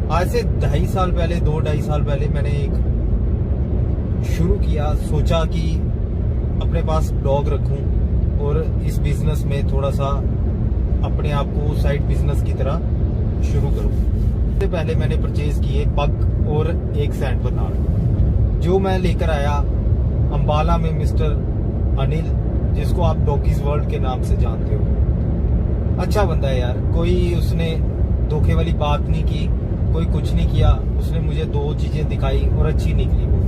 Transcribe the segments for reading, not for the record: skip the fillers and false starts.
आज से 2.5 साल पहले 2-2.5 साल पहले मैंने एक शुरू किया, सोचा कि अपने पास ब्लॉग रखूं और इस बिजनेस में थोड़ा सा अपने आप को साइड बिजनेस की तरह शुरू करूं। सबसे पहले मैंने परचेज किए पग और एक सैंड बर्नार्ड, जो मैं लेकर आया अंबाला में मिस्टर अनिल, जिसको आप डॉगीज वर्ल्ड के नाम से जानते हो। अच्छा बंदा है यार, कोई उसने धोखे वाली बात नहीं की, कोई कुछ नहीं किया। उसने मुझे 2 चीजें दिखाई और अच्छी निकली। वो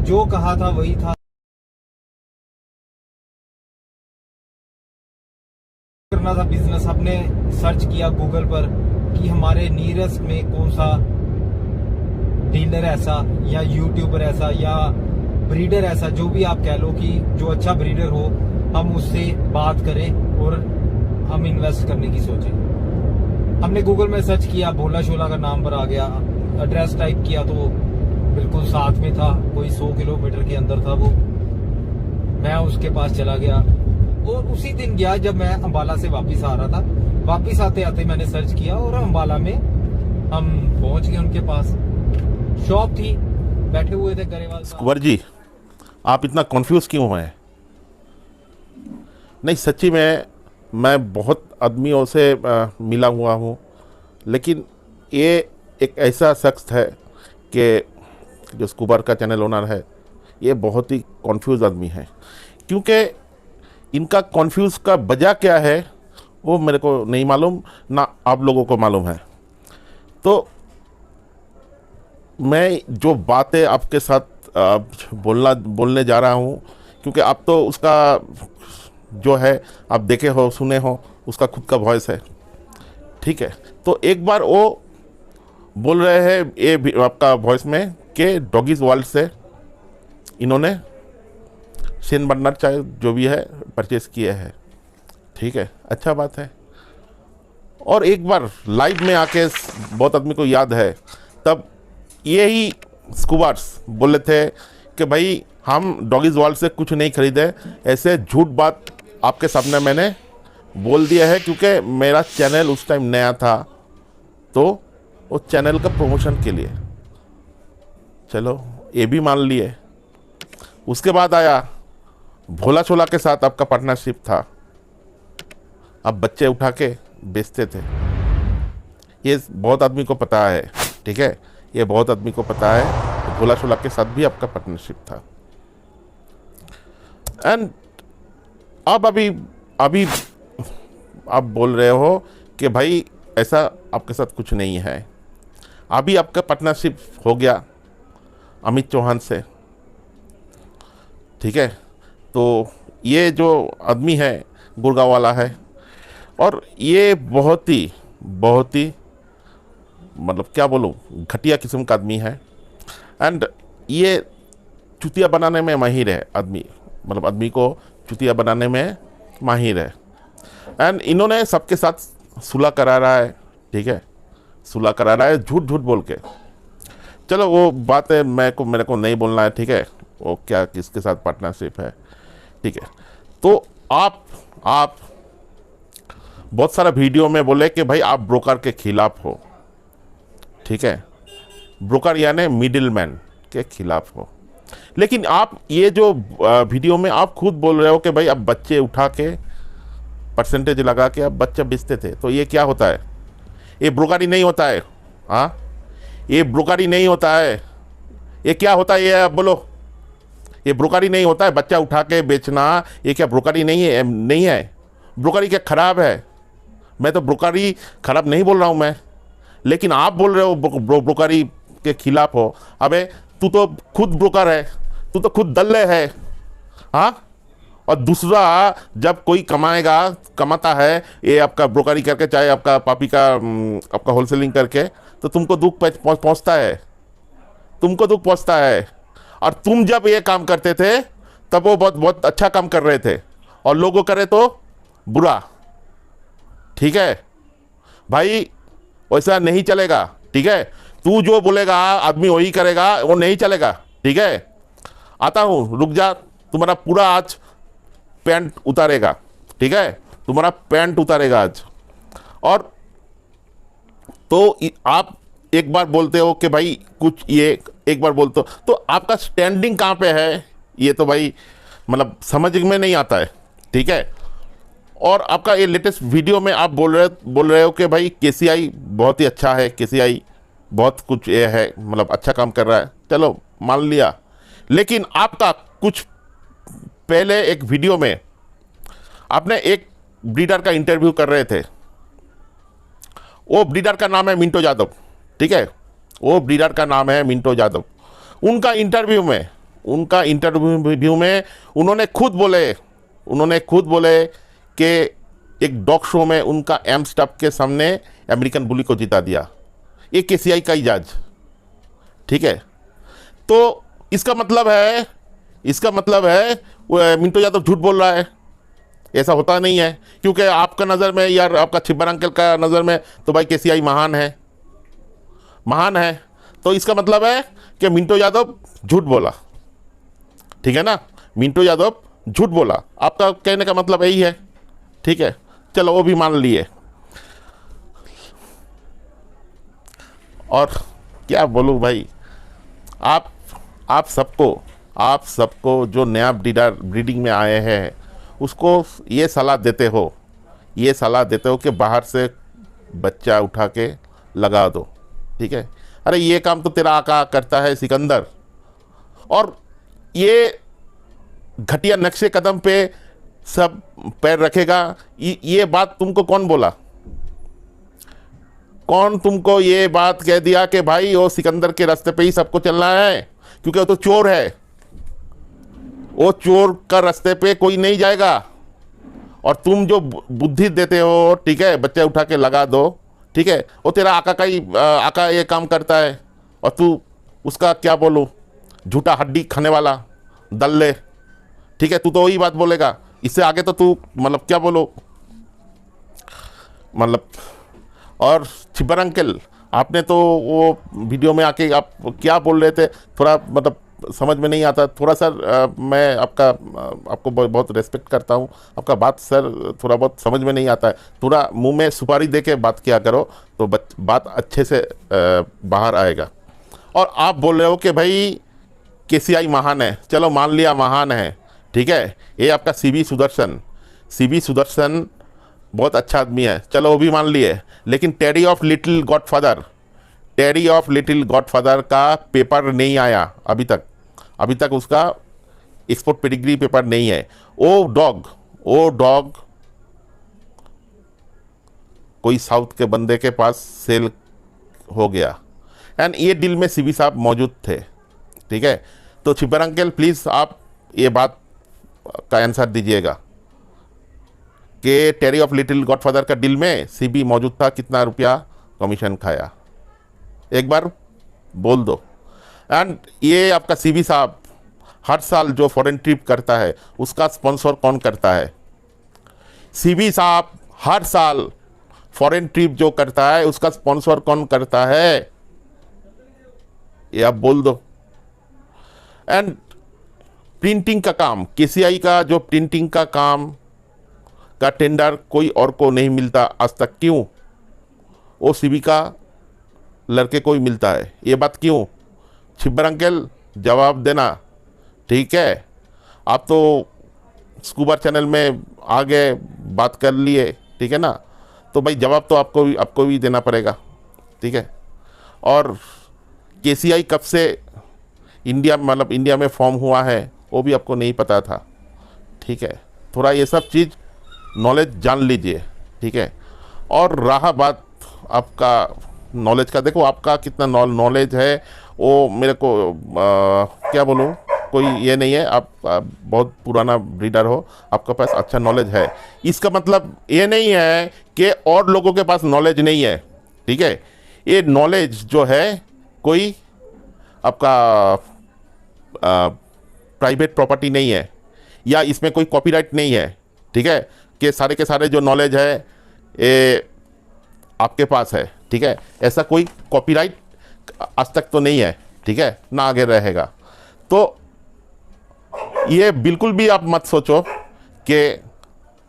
जो कहा था वही था। करना था बिजनेस, आपने सर्च किया गूगल पर कि हमारे नियरेस्ट में कौन सा डीलर ऐसा या यूट्यूबर ऐसा या ब्रीडर ऐसा, जो भी आप कह लो, कि जो अच्छा ब्रीडर हो, हम उससे बात करें और हम इन्वेस्ट करने की सोचें। हमने गूगल में सर्च किया, भोला शोला का नाम पर आ गया। एड्रेस टाइप किया तो बिल्कुल साथ में था, कोई 100 किलोमीटर के अंदर था वो। मैं उसके पास चला गया और उसी दिन गया जब मैं अंबाला से वापस आ रहा था। वापस आते आते मैंने सर्च किया और अंबाला में हम पहुंच गए उनके पास। शॉप थी, बैठे हुए थे गरेवाल साहब। कुंवर जी, आप इतना कॉन्फ्यूज़ क्यों हैं? नहीं, सच्ची में मैं बहुत आदमियों से मिला हुआ हूँ, लेकिन ये एक ऐसा शख्स है कि जो स्कूबर का चैनल ओनर है, ये बहुत ही कॉन्फ्यूज़ आदमी है। क्योंकि इनका कॉन्फ्यूज़ का वजह क्या है वो मेरे को नहीं मालूम, ना आप लोगों को मालूम है। तो मैं जो बातें आपके साथ बोलने जा रहा हूँ, क्योंकि आप तो उसका जो है आप देखे हो, सुने हो, उसका खुद का वॉइस है, ठीक है। तो एक बार वो बोल रहे हैं ये भी आपका वॉइस में कि डॉगीज वर्ल्ड से इन्होंने सेंट बर्नार्ड चाहे जो भी है परचेस किए हैं, ठीक है, अच्छा बात है। और एक बार लाइव में आके बहुत आदमी को याद है, तब यही स्कूबर्स बोले थे कि भाई हम डॉगीज वर्ल्ड से कुछ नहीं खरीदे। ऐसे झूठ बात आपके सामने मैंने बोल दिया है, क्योंकि मेरा चैनल उस टाइम नया था, तो वो चैनल का प्रमोशन के लिए, चलो ये भी मान लिए। उसके बाद आया भोला छोला के साथ आपका पार्टनरशिप था, आप बच्चे उठा के बेचते थे। ये बहुत आदमी को पता है, ठीक है, ये बहुत आदमी को पता है। भोला छोला के साथ भी आपका पार्टनरशिप था। एंड अब अभी आप बोल रहे हो कि भाई ऐसा आपके साथ कुछ नहीं है। अभी आपका पार्टनरशिप हो गया अमित चौहान से, ठीक है। तो ये जो आदमी है गुड़गांव वाला है, और ये बहुत ही मतलब क्या बोलूँ, घटिया किस्म का आदमी है। एंड ये चुतिया बनाने में माहिर है आदमी, मतलब आदमी को चुतिया बनाने में माहिर है। एंड इन्होंने सबके साथ सुलह करा रहा है, ठीक है, सुलह करा रहा है झूठ बोल के। चलो वो बात है, मेरे को नहीं बोलना है, ठीक है, वो क्या किसके साथ पार्टनरशिप है, ठीक है। तो आप बहुत सारा वीडियो में बोले कि भाई आप ब्रोकर के खिलाफ हो, ठीक है, ब्रोकर यानी मिडिल मैन के खिलाफ हो। लेकिन आप ये जो वीडियो में आप खुद बोल रहे हो कि भाई आप बच्चे उठा के परसेंटेज लगा के आप बच्चा बेचते थे, तो ये क्या होता है? ये ब्रोकरी नहीं होता है। हाँ, ये ब्रोकरी नहीं होता है। ये क्या होता है? ये आप बोलो, ये ब्रोकरी नहीं होता है। बच्चा उठा के बेचना ये क्या ब्रोकरी नहीं है? नहीं है। ब्रोकरी क्या खराब है? मैं तो ब्रोकरी खराब नहीं बोल रहा हूँ मैं, लेकिन आप बोल रहे हो ब्रोकरी के खिलाफ हो। अबे तू तो खुद ब्रोकर है, तू तो खुद दल्ले है। हाँ, और दूसरा जब कोई कमाता है ये आपका ब्रोकरी करके, चाहे आपका पापी का आपका होलसेलिंग करके, तो तुमको दुख पहुंचता है, तुमको दुख पहुंचता है। और तुम जब ये काम करते थे तब वो बहुत अच्छा काम कर रहे थे, और लोगों करे तो बुरा, ठीक है भाई, वैसा नहीं चलेगा, ठीक है। तू जो बोलेगा आदमी वही करेगा, वो नहीं चलेगा, ठीक है। आता हूँ, रुक जा, तुम्हारा पूरा आज पैंट उतारेगा, ठीक है, तुम्हारा पैंट उतारेगा आज। और आप एक बार बोलते हो कि भाई कुछ ये, एक बार बोलते हो तो आपका स्टैंडिंग कहाँ पे है, ये तो भाई मतलब समझ में नहीं आता है, ठीक है। और आपका ये लेटेस्ट वीडियो में आप बोल रहे हो कि भाई केसीआई बहुत ही अच्छा है, केसीआई बहुत कुछ ये है, मतलब अच्छा काम कर रहा है, चलो मान लिया। लेकिन आपका कुछ पहले एक वीडियो में आपने एक ब्रीडर का इंटरव्यू कर रहे थे, वो ब्रीडर का नाम है मिंटो यादव, ठीक है, वो ब्रीडर का नाम है मिंटो यादव। उनका इंटरव्यू में उन्होंने खुद बोले कि एक डॉग शो में उनका एमस्टफ के सामने अमेरिकन बुली को जिता दिया, ये केसीआई का ही जज, ठीक है। तो इसका मतलब है मिंटो यादव झूठ बोल रहा है, ऐसा होता नहीं है, क्योंकि आपका नज़र में यार, आपका छिब्बर अंकल का नज़र में तो भाई केसीआई महान है। तो इसका मतलब है कि मिंटो यादव झूठ बोला, ठीक है ना, मिंटो यादव झूठ बोला, आपका कहने का मतलब यही है, ठीक है। चलो वो भी मान लिए। और क्या बोलूँ भाई, आप सबको जो नया ब्रीडिंग में आए हैं उसको ये सलाह देते हो कि बाहर से बच्चा उठा के लगा दो, ठीक है। अरे ये काम तो तेरा आका करता है सिकंदर, और ये घटिया नक्शे कदम पे सब पैर रखेगा, ये बात तुमको कौन बोला? कौन तुमको ये बात कह दिया कि भाई वो सिकंदर के रास्ते पे ही सबको चलना है? क्योंकि वो तो चोर है, वो चोर का रास्ते पे कोई नहीं जाएगा। और तुम जो बुद्धि देते हो, ठीक है, बच्चे उठा के लगा दो, ठीक है, वो तेरा आका ये काम करता है, और तू उसका क्या बोलूँ, झूठा हड्डी खाने वाला दल्ले, ठीक है, तू तो वही बात बोलेगा। इससे आगे तो तू मतलब क्या बोलो, मतलब। और छिब्बर अंकल, आपने तो वो वीडियो में आके आप क्या बोल रहे थे, थोड़ा मतलब समझ में नहीं आता, थोड़ा सर मैं आपको बहुत रेस्पेक्ट करता हूँ, आपका बात सर थोड़ा बहुत समझ में नहीं आता है, थोड़ा मुंह में सुपारी दे के बात किया करो तो बात अच्छे से बाहर आएगा। और आप बोल रहे हो कि भाई केसीआई महान है, चलो मान लिया महान है, ठीक है। ये आपका सीबी सुदर्शन बहुत अच्छा आदमी है, चलो वो भी मान लिए। लेकिन टेरी ऑफ लिटिल गॉडफादर का पेपर नहीं आया अभी तक उसका एक्सपोर्ट पेडिग्री पेपर नहीं है। वो डॉग कोई साउथ के बंदे के पास सेल हो गया, एंड ये डील में सीबी साहब मौजूद थे, ठीक है। तो छिब्बर अंकल प्लीज़ आप ये बात का आंसर दीजिएगा कि टेरी ऑफ लिटिल गॉडफादर का डील में सीबी मौजूद था, कितना रुपया कमीशन खाया, एक बार बोल दो। एंड ये आपका सीबी साहब हर साल जो फॉरेन ट्रिप करता है उसका स्पॉन्सर कौन करता है? सीबी साहब हर साल फॉरेन ट्रिप जो करता है उसका स्पॉन्सर कौन करता है? ये आप बोल दो। एंड प्रिंटिंग का काम, केसीआई का जो प्रिंटिंग का काम का टेंडर कोई और को नहीं मिलता आज तक, क्यों? वो सीबी का लड़के को ही मिलता है, ये बात क्यों? छिब्बर अंकल जवाब देना, ठीक है। आप तो स्कूबर चैनल में आगे बात कर लिए, ठीक है ना, तो भाई जवाब तो आपको भी देना पड़ेगा, ठीक है। और केसीआई कब से इंडिया में फॉर्म हुआ है वो भी आपको नहीं पता था, ठीक है। थोड़ा ये सब चीज़ नॉलेज जान लीजिए, ठीक है। और रहा बात आपका नॉलेज का, देखो आपका कितना नॉलेज है वो मेरे को क्या बोलूँ, कोई ये नहीं है, आप बहुत पुराना ब्रीडर हो, आपके पास अच्छा नॉलेज है, इसका मतलब ये नहीं है कि और लोगों के पास नॉलेज नहीं है, ठीक है। ये नॉलेज जो है कोई आपका प्राइवेट प्रॉपर्टी नहीं है, या इसमें कोई कॉपीराइट नहीं है, ठीक है, कि सारे के सारे जो नॉलेज है ये आपके पास है, ठीक है। ऐसा कोई कॉपीराइट आज तक तो नहीं है, ठीक है, ना आगे रहेगा। तो ये बिल्कुल भी आप मत सोचो कि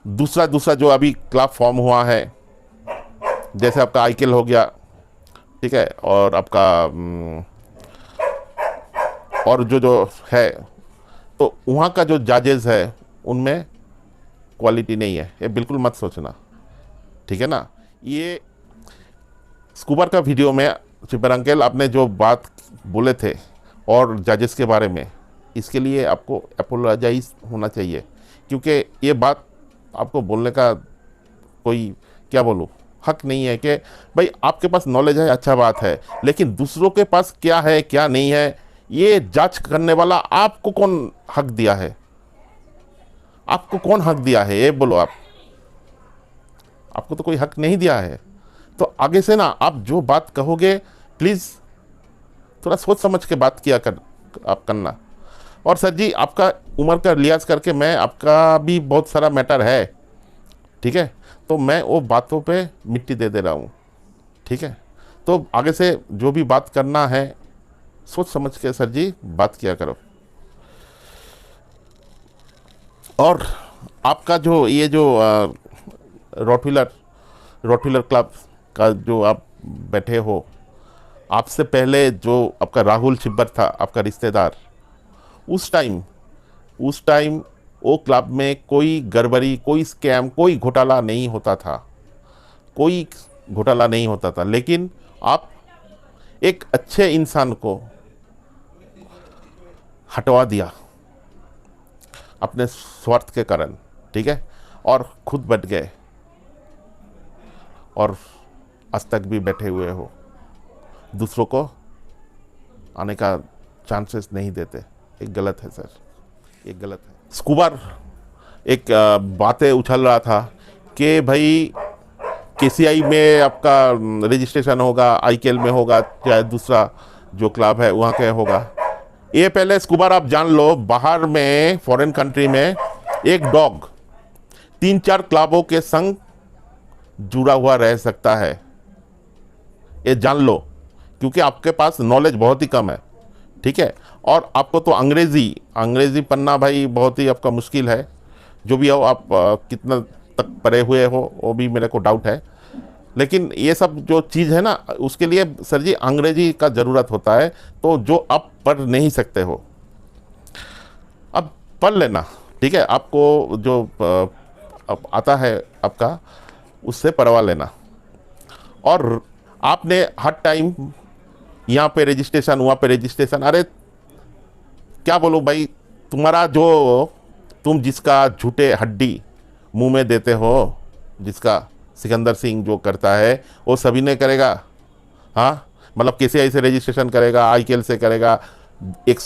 दूसरा जो अभी क्लब फॉर्म हुआ है, जैसे आपका आईकेल हो गया, ठीक है, और आपका और जो जो है, तो वहाँ का जो जजेस है उनमें क्वालिटी नहीं है, ये बिल्कुल मत सोचना, ठीक है ना। ये स्कूबर का वीडियो में चिपर अंकल आपने जो बात बोले थे और जजेस के बारे में, इसके लिए आपको अपोलोजाइज होना चाहिए, क्योंकि ये बात आपको बोलने का कोई क्या बोलूँ हक नहीं है कि भाई आपके पास नॉलेज है, अच्छा बात है, लेकिन दूसरों के पास क्या है क्या नहीं है ये जांच करने वाला आपको कौन हक दिया है? आपको कौन हक दिया है ये बोलो। आपको तो कोई हक नहीं दिया है। तो आगे से ना आप जो बात कहोगे प्लीज़ थोड़ा सोच समझ के बात किया आप करना। और सर जी आपका उम्र का लिहाज करके मैं आपका भी बहुत सारा मैटर है, ठीक है, तो मैं वो बातों पे मिट्टी दे रहा हूँ, ठीक है। तो आगे से जो भी बात करना है सोच समझ के सर जी बात किया करो। और आपका जो ये जो रॉटविलर क्लब का जो आप बैठे हो, आपसे पहले जो आपका राहुल छिब्बर था आपका रिश्तेदार, उस टाइम वो क्लब में कोई गड़बड़ी, कोई स्कैम, कोई घोटाला नहीं होता था, लेकिन आप एक अच्छे इंसान को हटवा दिया अपने स्वार्थ के कारण, ठीक है, और खुद बैठ गए और आज तक भी बैठे हुए हो, दूसरों को आने का चांसेस नहीं देते। एक गलत है सर, एक गलत है। स्कूबर एक बातें उछल रहा था कि भाई केसीआई में आपका रजिस्ट्रेशन होगा, आईकेएल में होगा, चाहे दूसरा जो क्लब है वहाँ के होगा। ये पहले स्कूबर आप जान लो, बाहर में फॉरेन कंट्री में एक डॉग 3-4 क्लबों के संग जुड़ा हुआ रह सकता है, ये जान लो, क्योंकि आपके पास नॉलेज बहुत ही कम है, ठीक है। और आपको तो अंग्रेज़ी पढ़ना भाई बहुत ही आपका मुश्किल है, जो भी हो आप कितना तक पढ़े हुए हो वो भी मेरे को डाउट है, लेकिन ये सब जो चीज़ है ना उसके लिए सर जी अंग्रेजी का ज़रूरत होता है, तो जो आप पढ़ नहीं सकते हो अब पढ़ लेना, ठीक है। आपको जो अब आता है आपका उससे पढ़वा लेना। और आपने हर टाइम यहाँ पे रजिस्ट्रेशन, वहाँ पे रजिस्ट्रेशन, अरे क्या बोलो भाई, तुम्हारा जो तुम जिसका झूठे हड्डी मुंह में देते हो, जिसका सिकंदर सिंह जो करता है वो सभी ने करेगा, हाँ, मतलब केसीआई से रजिस्ट्रेशन करेगा, आईकेएल से करेगा, एक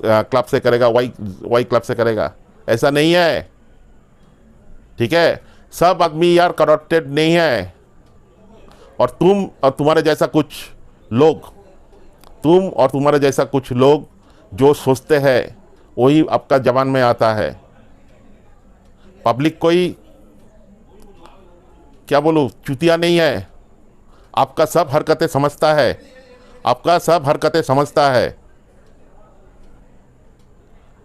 क्लब से करेगा, वाई क्लब से करेगा, ऐसा नहीं है, ठीक है। सब आदमी यार करप्टेड नहीं है, और तुम और तुम्हारे जैसा कुछ लोग जो सोचते हैं वही आपका जबान में आता है। पब्लिक कोई क्या बोलूं चुतिया नहीं है, आपका सब हरकतें समझता है,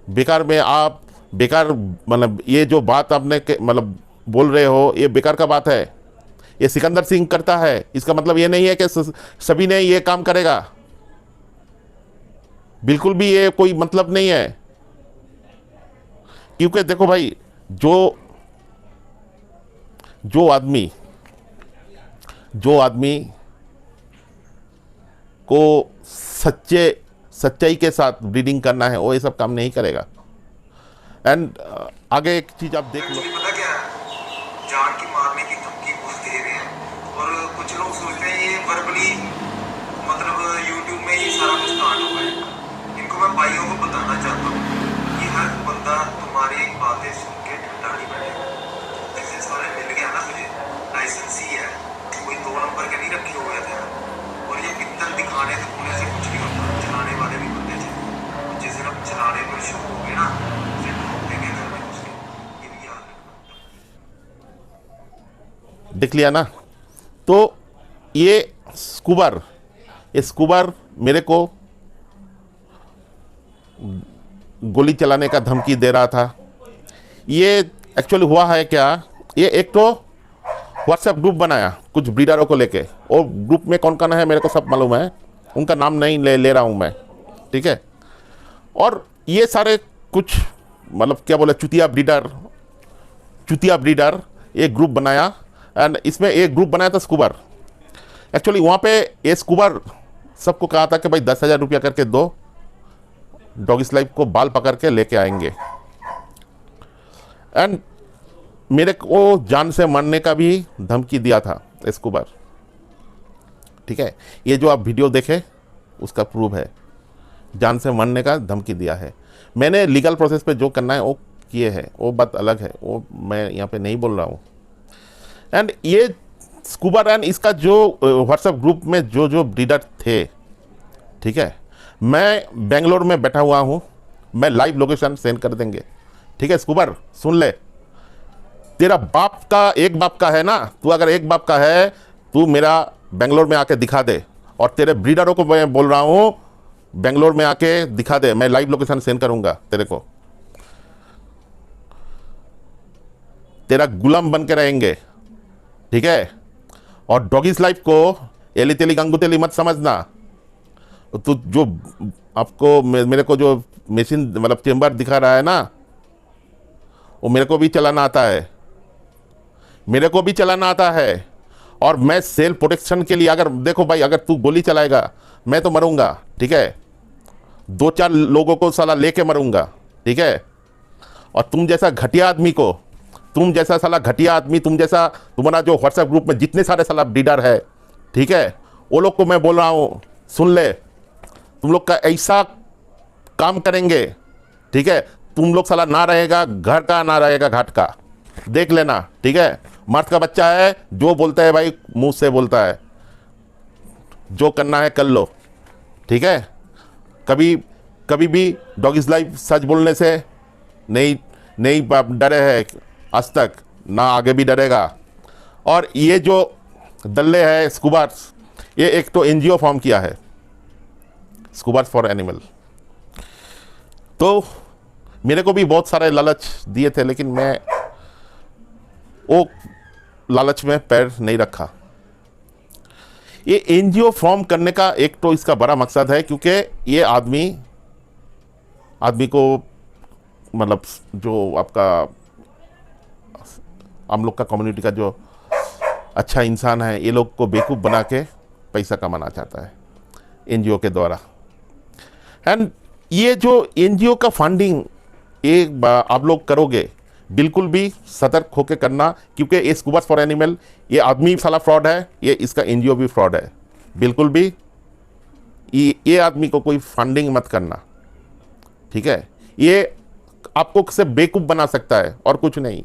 बेकार मतलब ये जो बात आपने मतलब बोल रहे हो ये बेकार का बात है। ये सिकंदर सिंह करता है, इसका मतलब ये नहीं है कि सभी ने ये काम करेगा, बिल्कुल भी ये कोई मतलब नहीं है। क्योंकि देखो भाई, जो आदमी को सच्चाई के साथ ब्रीडिंग करना है वो ये सब काम नहीं करेगा। एंड आगे एक चीज आप देख लो, पता क्या है, जान की मारने की धमकी घुस दे रहे हैं, और कुछ लोग सोचते हैं ये वर्बली मतलब यूट्यूब में ये सारा कुछ कांड हुआ है। इनको मैं भाइयों को बताना चाहता हूँ कि हर बंदा तुम्हारी बातें सुन के ठंडा नहीं बैठेगा। जैसे सारे मिल गया ना, मुझे लाइसेंस ही है, कोई 2 नंबर के नहीं रखे हुए थे, और ये पिक्चर दिखाने से पुणे से कुछ नहीं होता। चलाने वाले भी बंदे थे, जैसे अब चलाने पर शुरू हो गए ना, देख लिया ना। तो ये स्कूबर मेरे को गोली चलाने का धमकी दे रहा था। ये एक्चुअली हुआ है क्या, ये एक तो व्हाट्सएप ग्रुप बनाया कुछ ब्रीडरों को लेके, और ग्रुप में कौन कौन है मेरे को सब मालूम है, उनका नाम नहीं ले रहा हूँ मैं, ठीक है। और ये सारे कुछ मतलब क्या बोले चुतिया ब्रीडर एक ग्रुप बनाया, एंड इसमें एक ग्रुप बनाया था स्कूबर। एक्चुअली वहाँ पे ये स्कूबर सबको कहा था कि भाई 10,000 रुपया करके दो, डॉगिस लाइफ को बाल पकड़ के लेके आएंगे। एंड मेरे को जान से मारने का भी धमकी दिया था स्कूबर, ठीक है। ये जो आप वीडियो देखे उसका प्रूफ है, जान से मारने का धमकी दिया है। मैंने लीगल प्रोसेस पे जो करना है वो किए हैं, वो बात अलग है, वो मैं यहाँ पे नहीं बोल रहा हूँ। एंड ये स्कूबर एंड इसका जो व्हाट्सएप ग्रुप में जो ब्रीडर थे, ठीक है, मैं बेंगलोर में बैठा हुआ हूँ, मैं लाइव लोकेशन सेंड कर देंगे, ठीक है। स्कूबर सुन ले, तेरा बाप का एक बाप का है ना, तू अगर एक बाप का है तू मेरा बेंगलोर में आके दिखा दे, और तेरे ब्रीडरों को मैं बोल रहा हूँ बेंगलोर में आके दिखा दे, मैं लाइव लोकेशन सेंड करूंगा तेरे को, तेरा गुलाम बन के रहेंगे, ठीक है। और डॉगिस लाइफ को एली तेली गंगू तेली मत समझना। तो जो आपको मेरे को जो मशीन मतलब चेम्बर दिखा रहा है ना, वो मेरे को भी चलाना आता है, मेरे को भी चलाना आता है। और मैं सेल्फ प्रोटेक्शन के लिए, अगर देखो भाई अगर तू गोली चलाएगा मैं तो मरूंगा, ठीक है, 2-4 लोगों को साला लेके मरूंगा, ठीक है। और तुम जैसा घटिया आदमी को, तुम जैसा साला घटिया आदमी, तुम जैसा तुम्हारा जो व्हाट्सएप ग्रुप में जितने सारे साला ब्रीडर है, ठीक है, वो लोग को मैं बोल रहा हूँ सुन ले, तुम लोग का ऐसा काम करेंगे, ठीक है, तुम लोग साला ना रहेगा घर का ना रहेगा घाट का, देख लेना, ठीक है। मर्द का बच्चा है, जो बोलता है भाई मुंह से बोलता है, जो करना है कर लो, ठीक है। कभी भी डॉगिस लाइफ सच बोलने से नहीं डरे है आज तक, ना आगे भी डरेगा। और ये जो दल्ले है स्कूबर्स, ये एक तो एनजीओ फॉर्म किया है, स्कूबर्स फॉर एनिमल। तो मेरे को भी बहुत सारे लालच दिए थे, लेकिन मैं वो लालच में पैर नहीं रखा। ये एनजीओ फॉर्म करने का एक तो इसका बड़ा मकसद है, क्योंकि ये आदमी को मतलब जो आपका हम लोग का कम्युनिटी का जो अच्छा इंसान है, ये लोग को बेवकूफ़ बना के पैसा कमाना चाहता है एनजीओ के द्वारा। एंड ये जो एनजीओ का फंडिंग एक आप लोग करोगे, बिल्कुल भी सतर्क होकर करना, क्योंकि ये स्कूबर्स फॉर एनिमल, ये आदमी साला फ्रॉड है, ये इसका एनजीओ भी फ्रॉड है। बिल्कुल भी ये आदमी को कोई फंडिंग मत करना, ठीक है। ये आपको सिर्फ बेवकूफ़ बना सकता है और कुछ नहीं,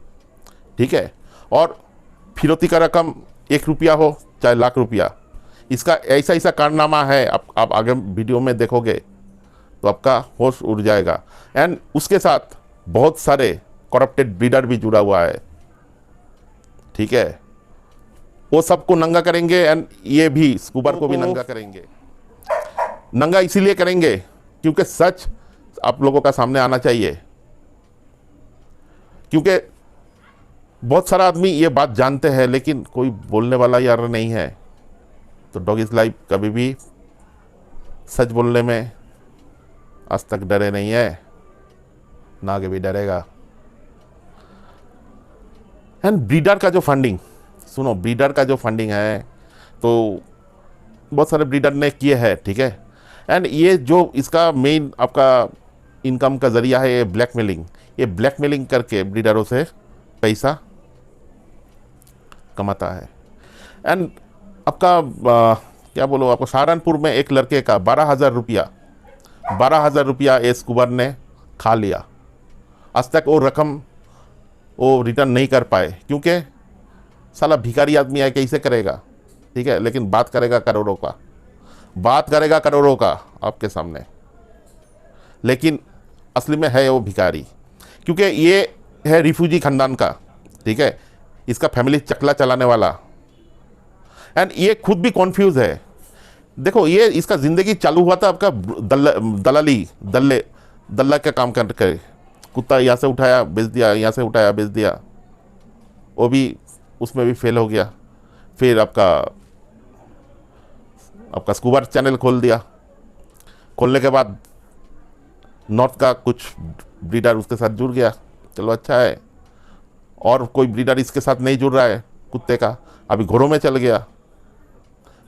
ठीक है। और फिरौती का रकम 1 रुपया हो चाहे लाख रुपया, इसका ऐसा कारनामा है, आप आगे वीडियो में देखोगे तो आपका होश उड़ जाएगा। एंड उसके साथ बहुत सारे करप्टेड ब्रीडर भी जुड़ा हुआ है, ठीक है। वो सबको नंगा करेंगे, एंड ये भी स्कूबर को भी नंगा करेंगे। नंगा इसीलिए करेंगे क्योंकि सच आप लोगों का सामने आना चाहिए, क्योंकि बहुत सारा आदमी ये बात जानते हैं लेकिन कोई बोलने वाला यार नहीं है। तो डॉगिस लाइफ कभी भी सच बोलने में आज तक डरे नहीं है, ना आगे भी डरेगा। एंड ब्रीडर का जो फंडिंग, सुनो, ब्रीडर का जो फंडिंग है तो बहुत सारे ब्रीडर ने किए हैं, ठीक है। एंड ये जो इसका मेन आपका इनकम का ज़रिया है ये ब्लैकमेलिंग, ये ब्लैकमेलिंग करके ब्रीडरों से पैसा कमाता है। एंड आपका क्या बोलो, आपको सहारनपुर में एक लड़के का 12,000 रुपया ये स्कूबर ने खा लिया। आज तक वो रकम वो रिटर्न नहीं कर पाए, क्योंकि साला भिखारी आदमी है, कैसे करेगा, ठीक है। लेकिन बात करेगा करोड़ों का आपके सामने, लेकिन असली में है वो भिखारी, क्योंकि ये है रिफ्यूजी खानदान का, ठीक है। इसका फैमिली चकला चलाने वाला, एंड ये खुद भी कॉन्फ्यूज है। देखो, ये इसका ज़िंदगी चालू हुआ था आपका दल्ला का काम करके, कुत्ता यहाँ से उठाया बेच दिया, यहाँ से उठाया बेच दिया, वो भी उसमें भी फेल हो गया। फिर आपका स्कूबा चैनल खोल दिया। खोलने के बाद नॉर्थ का कुछ ब्रीडर उसके साथ जुड़ गया, चलो अच्छा है। और कोई ब्रीडर इसके साथ नहीं जुड़ रहा है कुत्ते का, अभी घोड़ों में चल गया।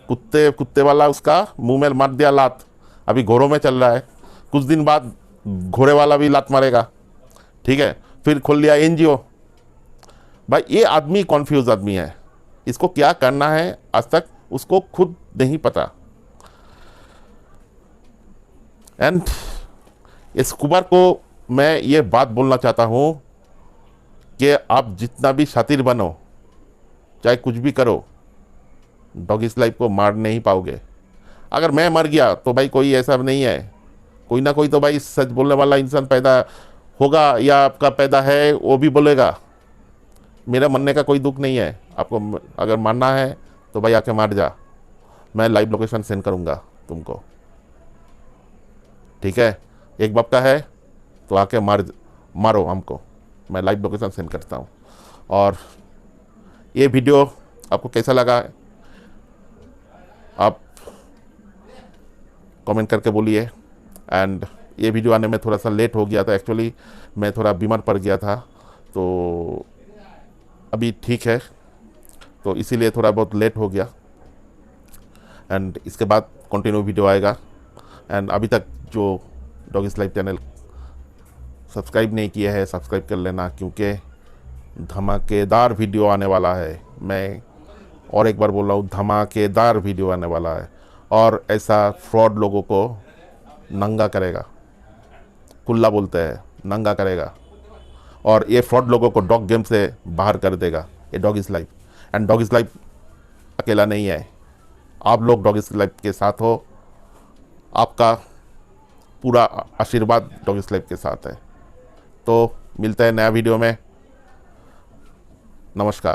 कुत्ते वाला उसका मुंह में मार दिया लात, अभी घोड़ों में चल रहा है। कुछ दिन बाद घोड़े वाला भी लात मारेगा, ठीक है। फिर खोल लिया एनजीओ। भाई ये आदमी कॉन्फ्यूज आदमी है, इसको क्या करना है आज तक उसको खुद नहीं पता। एंड इस कुमार को मैं ये बात बोलना चाहता हूँ कि आप जितना भी शातिर बनो, चाहे कुछ भी करो, डॉगिस लाइफ को मार नहीं पाओगे। अगर मैं मर गया तो भाई कोई ऐसा नहीं है, कोई ना कोई तो भाई सच बोलने वाला इंसान पैदा होगा या आपका पैदा है वो भी बोलेगा। मेरा मरने का कोई दुख नहीं है, आपको अगर मारना है तो भाई आके मार जा, मैं लाइव लोकेशन सेंड करूँगा तुमको, ठीक है। एक बाप का है तो आके मारो हमको, मैं लाइव लोकेशन सेंड करता हूँ। और ये वीडियो आपको कैसा लगा आप कमेंट करके बोलिए। एंड ये वीडियो आने में थोड़ा सा लेट हो गया था, एक्चुअली मैं थोड़ा बीमार पड़ गया था, तो अभी ठीक है, तो इसीलिए थोड़ा बहुत लेट हो गया। एंड इसके बाद कंटिन्यू वीडियो आएगा। एंड अभी तक जो डॉगिस लाइफ चैनल सब्सक्राइब नहीं किया है सब्सक्राइब कर लेना, क्योंकि धमाकेदार वीडियो आने वाला है। मैं और एक बार बोल रहा हूँ, धमाकेदार वीडियो आने वाला है। और ऐसा फ्रॉड लोगों को नंगा करेगा, कुल्ला बोलते हैं, नंगा करेगा। और ये फ्रॉड लोगों को डॉग गेम से बाहर कर देगा ये डॉगिस लाइफ। एंड डॉगिस लाइफ अकेला नहीं है, आप लोग डॉगिस लाइफ के साथ हो, आपका पूरा आशीर्वाद डॉगिस लाइफ के साथ है। तो मिलते हैं नया वीडियो में, नमस्कार।